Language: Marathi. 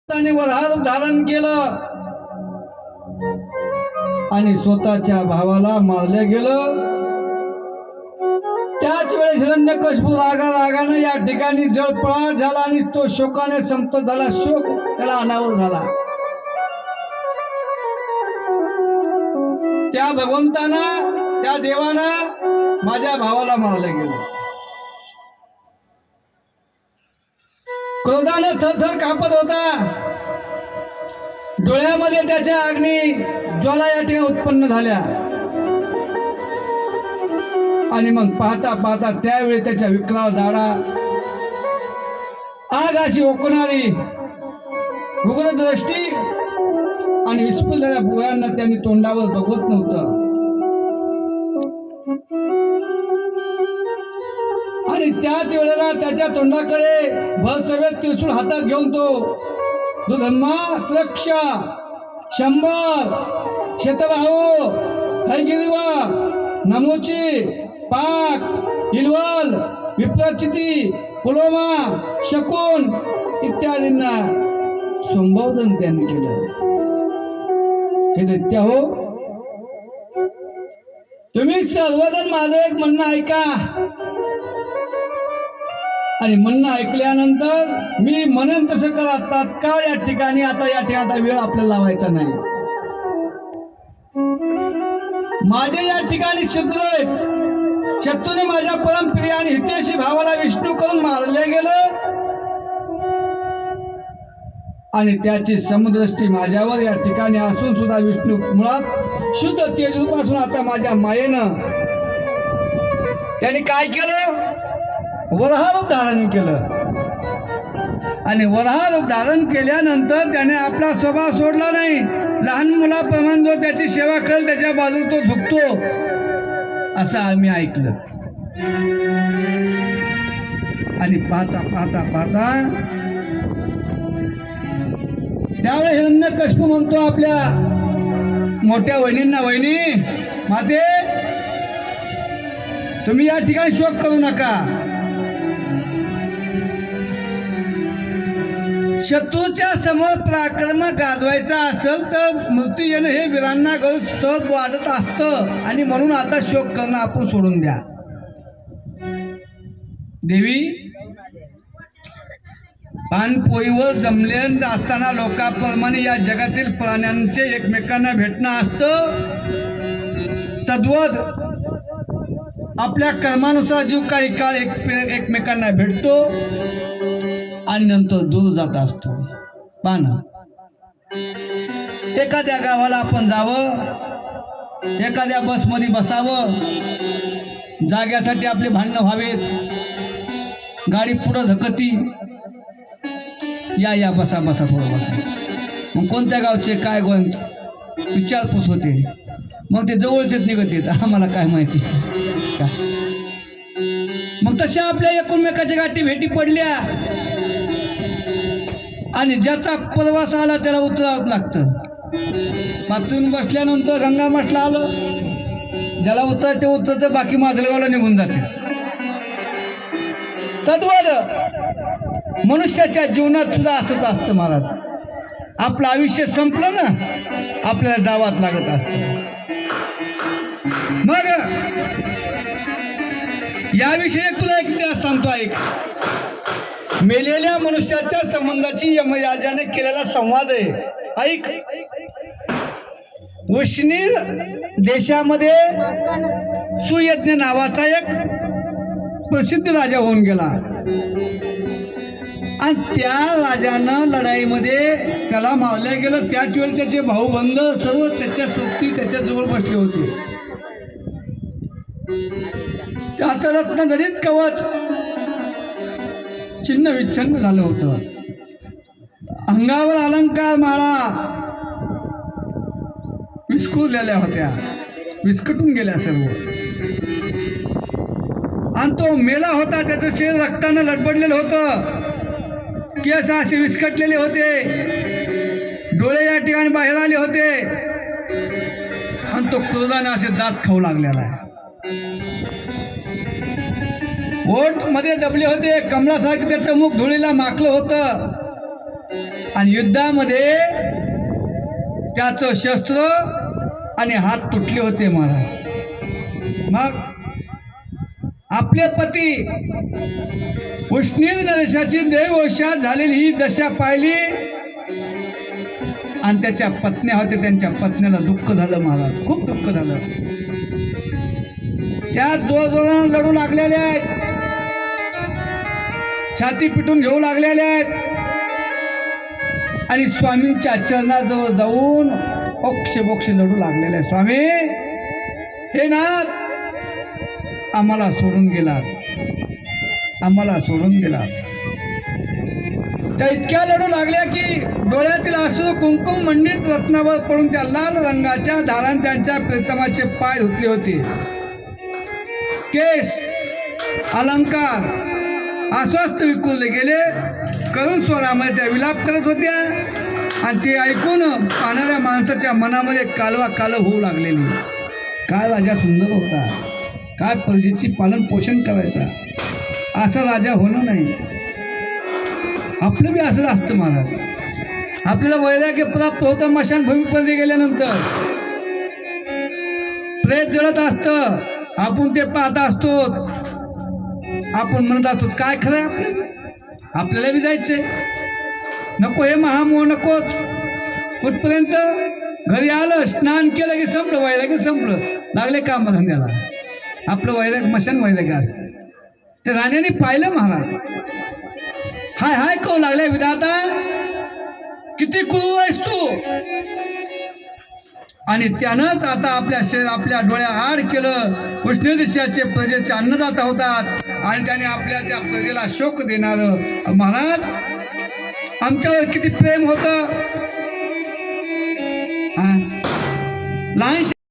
आणि वधार धारण केलं आणि स्वतःच्या भावाला मारले गेलं। त्याच वेळेस हिरण्यकशिपू रागानं या ठिकाणी जळपळाट झाला आणि तो शोकाने संपत झाला। शोक त्याला अनावर झाला। त्या भगवंतानं त्या देवानं माझ्या भावाला मारलं गेलं। क्रोधानं थरथर कापत होता। डोळ्यामध्ये त्याच्या अग्नी ज्वाला या ठिकाणी उत्पन्न झाल्या आणि मग पाहता पाहता त्यावेळी त्याच्या विकराळ दाढा आग अशी ओकणारी उग्र दृष्टी आणि विस्फुरलेल्या भुवयांना त्यांनी तोंडावर बघवत नव्हतं। आणि त्याच वेळेला त्याच्या तोंडाकडे भरसवेत त्रिशूळ हातात घेऊन तो धम्मा लक्ष 100 शतबाहू हयगिरीवा नमोची पाक इलवल विप्रचिती पुलोमा शकुन इत्यादींना संबोधन त्यांनी केलं। हे दैत्य हो, तुम्ही सर्वजण माझं एक म्हणणं ऐका आणि म्हणणं ऐकल्यानंतर मी म्हणेन तसं करा। तात्काळ या ठिकाणी आता वेळ आपल्याला लावायचा नाही। माझे या ठिकाणी शत्रू आहेत। शत्रूने माझ्या परमप्रिय आणि हितैषी भावाला विष्णू करून मारले गेलं आणि त्याची समदृष्टी माझ्यावर या ठिकाणी असून सुद्धा विष्णू मुळात शुद्ध तेजरूपासून आता माझ्या मायेनं त्याने काय केलं, वराहरूप धारण केलं आणि वराहरूप धारण केल्यानंतर त्याने आपला स्वभाव सोडला नाही। लहान मुलाप्रमाणे जो त्याची सेवा करेल त्याच्या बाजूला तो झुकतो असं आम्ही ऐकलं। आणि पाहता पाहता पाहता त्यावेळी हिरण्यकशिपू म्हणतो आपल्या मोठ्या वहिनींना, वहिनी माते तुम्ही या ठिकाणी शोक करू नका। शत्रूच्या समोर पराक्रम गाजवायचा असेल तर मृत्यू येणं हे वीरांना गरज सहज वाटत असतं आणि म्हणून आता शोक करणं आपण सोडून द्या। देवी पानपोईवर जमले असताना लोकांप्रमाणे या जगातील प्राण्यांचे एकमेकांना भेटणं असतं, तद्वत आपल्या कर्मानुसार जीव काही काळ एकमेकांना भेटतो आणि नंतर दूर जात असतो। पाना एखाद्या गावाला आपण जावं, एखाद्या बसमध्ये बसावं, जाग्यासाठी आपले भांडणं व्हावेत, गाडी पुढं धकती, या बसा बसा पुढं बसा, मग कोणत्या गावचे काय विचारपूस होते, मग ते जवळचेच निघत येत, आम्हाला काय माहिती का? मग तशा आपल्या एकमेकाच्या गाठी भेटी पडल्या आणि ज्याचा प्रवास आला त्याला उतरावं लागतं। मातून बसल्यानंतर गंगा मठला आलं, ज्याला उतरते उतरते, बाकी माजलगावला निघून जाते। तद्वत मनुष्याच्या जीवनात सुद्धा असंच असतं महाराज। आपलं आयुष्य संपलं ना, आपल्याला जावाच लागत असतं। मग याविषयी तुला एक इतिहास सांगतो, ऐक। मेलेल्या मनुष्याच्या संबंधाची यमराजाने केलेला संवाद आहे, ऐक। उष्णीर देशामध्ये सुयज्ञ नावाचा एक प्रसिद्ध राजा होऊन गेला आणि त्या राजानं लढाईमध्ये त्याला मारल्या गेलं। त्याच वेळी त्याचे भाऊबंद सर्व त्याच्या सोबती त्याच्या जवळ बसले होते। त्याचं रत्नजडित कवच चिन्ह विच्छिन्न झालं होतं। अंगावर अलंकार माळा विस्कटलेल्या होत्या, विस्कटून गेल्या सर्व। आणि तो मेला होता, त्याचं शरीर रक्तानं लडबडलेलं होतं, केस असे विस्कटलेले होते, डोळे या ठिकाणी बाहेर आले होते आणि तो क्रोधाने असे दात खाऊ लागलेला आहे। ओठ मध्ये दबले होते, कमळासारखं त्याचं मुख धुळीला माखलं होतं आणि युद्धामध्ये त्याचं शस्त्र आणि हात तुटले होते महाराज. मग आपले पती उष्णील नरेशाची देववशात झालेली ही दशा पाहिली आणि त्याच्या पत्न्या होत्या, त्यांच्या पत्नीला दुःख झालं महाराज, खूप दुःख झालं. त्या जोरजोरानं लढू लागलेल्या आहेत, छाती पिटून घेऊ लागलेल्या आहेत आणि स्वामींच्या चरणाजवळ जाऊन ओक्ष लढू लागलेल्या आहेत. स्वामी हे नाथ, आम्हाला सोडून गेलात, आम्हाला सोडून गेलात. त्या इतक्या लढू लागल्या की डोळ्यातील अश्रू कुंकुम मंडित रत्नावर पडून त्या लाल रंगाच्या धाराने त्यांच्या प्रितमाचे पाय धुतले होते. केस अलंकार अस्वस्थ विखुरले गेले. करुण स्वरामध्ये त्या विलाप करत होत्या आणि ते ऐकून पाहणाऱ्या माणसाच्या मनामध्ये कालवा कालव होऊ लागलेली. काय राजा सुंदर होता, काय प्रजेची पालन पोषण करायचा, असा राजा होणं नाही. आपलं बी असं असतं महाराज. आपल्याला वैराग्य प्राप्त होतं मशानभूमीपर्यंत गेल्यानंतर. प्रेत जळत असतं, आपण ते पाहत असतो, आपण म्हणत असतो काय खरं आहे, आपल्याला बी जायचंय, नको हे महामोह नकोच. कुठपर्यंत घरी आलं, स्नान केलं की संपलं, वैराग्य संपलं, लागले कामधंद्याला. आपलं वैराग्य मशान वैराग्य असतं. ते राण्याने पाहिलं महाराज, हाय हाय करू लागले, विधाता किती क्रूर आहेस तू. आणि त्यानंच आता आपल्या डोळ्या आड केलं. उष्ण देशाचे प्रजेचे अन्नदाता होतात आणि त्याने आपल्या त्या प्रजेला शोक देणारं. महाराज आमच्यावर किती प्रेम होतं. लहान